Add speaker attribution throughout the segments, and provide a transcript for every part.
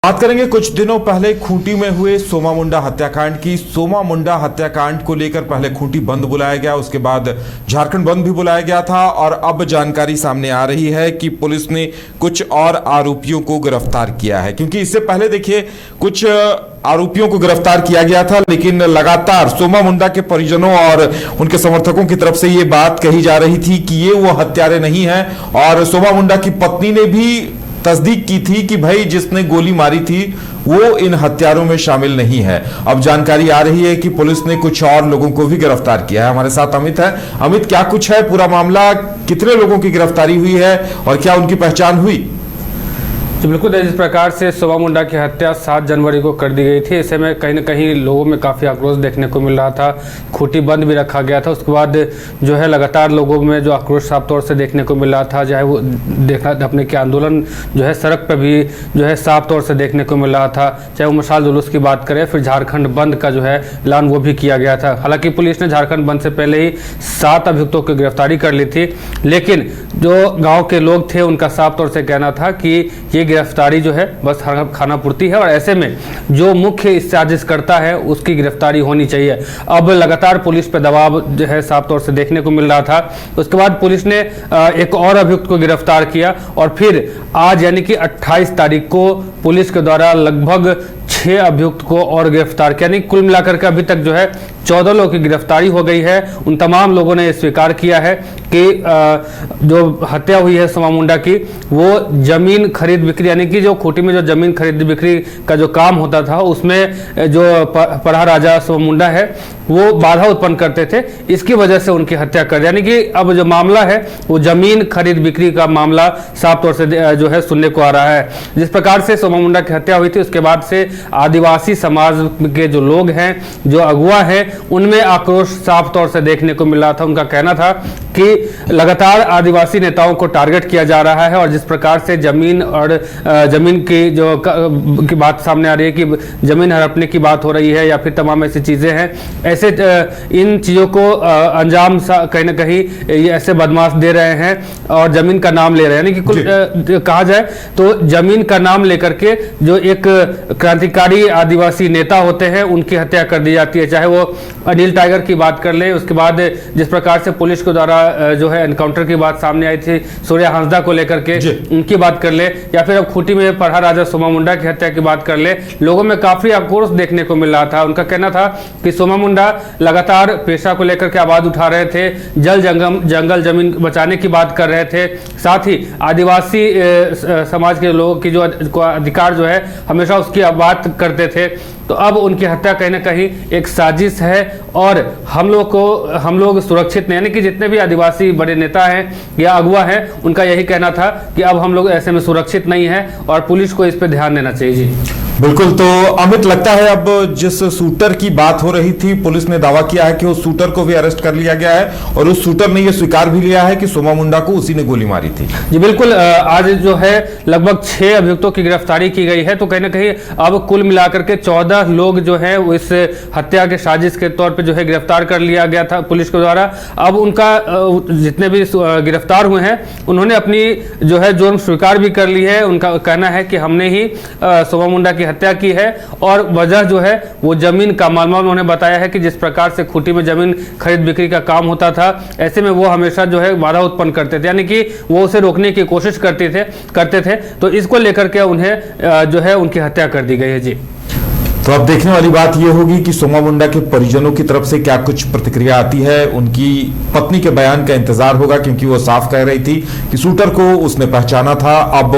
Speaker 1: बात करेंगे कुछ दिनों पहले खूंटी में हुए सोमा मुंडा हत्याकांड की। सोमा मुंडा हत्याकांड को लेकर पहले खूंटी बंद बुलाया गया, उसके बाद झारखंड बंद भी बुलाया गया था और अब जानकारी सामने आ रही है कि पुलिस ने कुछ और आरोपियों को गिरफ्तार किया है। क्योंकि इससे पहले देखिए कुछ आरोपियों को गिरफ्तार किया गया था, लेकिन लगातार सोमा मुंडा के परिजनों और उनके समर्थकों की तरफ से ये बात कही जा रही थी कि ये वो हत्यारे नहीं हैं। और सोमा मुंडा की पत्नी ने भी तस्दीक की थी कि भाई जिसने गोली मारी थी वो इन हत्यारों में शामिल नहीं है। अब जानकारी आ रही है कि पुलिस ने कुछ और लोगों को भी गिरफ्तार किया है। हमारे साथ अमित है। अमित, क्या कुछ है पूरा मामला, कितने लोगों की गिरफ्तारी हुई है और क्या उनकी पहचान हुई?
Speaker 2: तो बिल्कुल जिस प्रकार से सोमा मुंडा की हत्या 7 जनवरी को कर दी गई थी, ऐसे में कहीं ना कहीं लोगों में काफ़ी आक्रोश देखने को मिल रहा था। खूंटी बंद भी रखा गया था। उसके बाद जो है लगातार लोगों में जो आक्रोश साफ तौर से देखने को मिल रहा था, चाहे वो देखा अपने के आंदोलन जो है सड़क पर भी जो है साफ तौर से देखने को मिल रहा था, चाहे वो मशाल जुलूस की बात करें, फिर झारखंड बंद का जो है ऐलान वो भी किया गया था। हालांकि पुलिस ने झारखंड बंद से पहले ही 7 अभियुक्तों की गिरफ्तारी कर ली थी, लेकिन जो गाँव के लोग थे उनका साफ तौर से कहना था कि ये गिरफ्तारी जो है बस खाना पूर्ति है और ऐसे में जो मुख्य साजिश करता है उसकी गिरफ्तारी होनी चाहिए। अब लगातार पुलिस पे दबाव जो है साफ तौर से देखने को मिल रहा था। उसके बाद पुलिस ने एक और अभियुक्त को गिरफ्तार किया और फिर आज यानी कि 28 तारीख को पुलिस के द्वारा लगभग 6 अभियुक्त को और गिरफ्तार किया। यानी कुल मिलाकर के अभी तक जो है 14 लोगों की गिरफ्तारी हो गई है। उन तमाम लोगों ने स्वीकार किया है कि जो हत्या हुई है सोमा मुंडा की वो जमीन खरीद बिक्री, यानी कि जो खूंटी में जो जमीन खरीद बिक्री का जो काम होता था उसमें जो पढ़ा राजा सोमा मुंडा है वो बाधा उत्पन्न करते थे, इसकी वजह से उनकी हत्या कर दी। यानी कि अब जो मामला है वो जमीन खरीद बिक्री का मामला साफ तौर से जो है सुनने को आ रहा है। जिस प्रकार से सोमा मुंडा की हत्या हुई थी उसके बाद से आदिवासी समाज के जो लोग हैं, जो अगुआ हैं, उनमें आक्रोश साफ तौर से देखने को मिल रहा था। उनका कहना था कि लगातार आदिवासी नेताओं को टारगेट किया जा रहा है और जिस प्रकार से जमीन और जमीन की जो की बात सामने आ रही है कि जमीन हड़पने की बात हो रही है या फिर तमाम ऐसी चीजें हैं, ऐसे इन चीजों को अंजाम कहीं ना कहीं ऐसे बदमाश दे रहे हैं और जमीन का नाम ले रहे हैं। यानी कि कुल कहा जाए तो जमीन का नाम लेकर के जो एक क्रांतिकारी आदिवासी नेता होते हैं उनकी हत्या कर दी जाती है। चाहे वो अनिल टाइगर की बात कर ले, उसके बाद जिस प्रकार से पुलिस के द्वारा जो है एनकाउंटर की बात सामने आई थी सूर्या हांसदा को लेकर के, उनकी बात कर ले, या फिर अब खूंटी में पढ़ा राजा सोमा मुंडा की हत्या की बात कर ले, लोगों में काफी आक्रोश देखने को मिल रहा था। उनका कहना था कि सोमा मुंडा लगातार पेशा को लेकर के आवाज उठा रहे थे, जंगल जमीन बचाने की बात कर रहे थे, साथ ही आदिवासी समाज के लोगों की जो अधिकार जो है हमेशा उसकी बात करते थे। तो अब उनकी हत्या कहीं ना कहीं एक साजिश है और हम लोग सुरक्षित नहीं, यानी कि जितने भी आदिवासी बड़े नेता हैं या अगुआ हैं उनका यही कहना था कि अब हम लोग ऐसे में सुरक्षित नहीं है और पुलिस को इस पर ध्यान देना चाहिए। जी
Speaker 1: बिल्कुल। तो अमित, लगता है अब जिस शूटर की बात हो रही थी पुलिस ने दावा किया है कि उस शूटर को भी अरेस्ट कर लिया गया है और उस शूटर ने यह स्वीकार भी लिया है कि सोमा मुंडा को उसी ने गोली मारी थी।
Speaker 2: जी बिल्कुल। आज जो है लगभग 6 अभियुक्तों की गिरफ्तारी की गई है। तो कहीं ना कहीं अब कुल मिलाकर के 14 लोग जो है इस हत्या के साजिश के तौर पर जो है गिरफ्तार कर लिया गया था पुलिस के द्वारा। अब उनका जितने भी गिरफ्तार हुए हैं उन्होंने अपनी जो है जुर्म स्वीकार भी कर ली है। उनका कहना है कि हमने ही सोमा मुंडा की हत्या की है और वजह जो है वो जमीन का मामला। उन्होंने बताया है कि जिस प्रकार से खूंटी में जमीन खरीद बिक्री का काम होता था, ऐसे में वो हमेशा जो है बाधा उत्पन्न करते थे, यानी कि वो उसे रोकने की कोशिश करते थे। तो इसको लेकर के उन्हें जो है उनकी हत्या कर दी गई है। जी
Speaker 1: तो अब देखने वाली बात यह होगी कि सोमा मुंडा के परिजनों की तरफ से क्या कुछ प्रतिक्रिया आती है। उनकी पत्नी के बयान का इंतजार होगा क्योंकि वो साफ कह रही थी कि शूटर को उसने पहचाना था। अब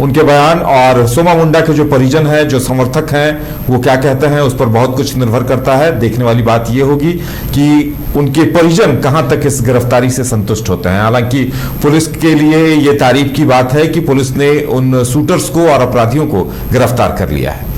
Speaker 1: उनके बयान और सोमा मुंडा के जो परिजन हैं, जो समर्थक हैं, वो क्या कहते हैं उस पर बहुत कुछ निर्भर करता है। देखने वाली बात यह होगी कि उनके परिजन कहां तक इस गिरफ्तारी से संतुष्ट होते हैं। हालांकि पुलिस के लिए यह तारीफ की बात है कि पुलिस ने उन शूटर्स को और अपराधियों को गिरफ्तार कर लिया है।